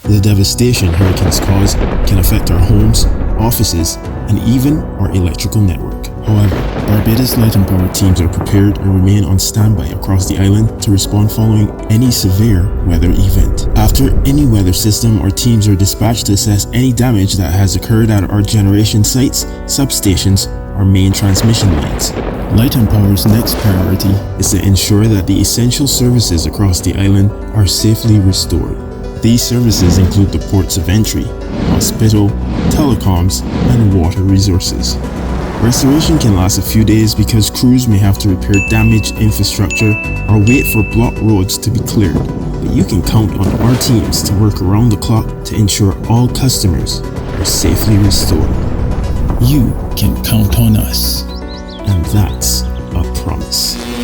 The devastation hurricanes cause can affect our homes, offices, and even our electrical network. However, Barbados Light and Power teams are prepared and remain on standby across the island to respond following any severe weather event. After any weather system, our teams are dispatched to assess any damage that has occurred at our generation sites, substations, or main transmission lines. Light and Power's next priority is to ensure that the essential services across the island are safely restored. These services include the ports of entry, hospital, telecoms, and water resources. Restoration can last a few days because crews may have to repair damaged infrastructure or wait for blocked roads to be cleared. But you can count on our teams to work around the clock to ensure all customers are safely restored. You can count on us, and that's a promise.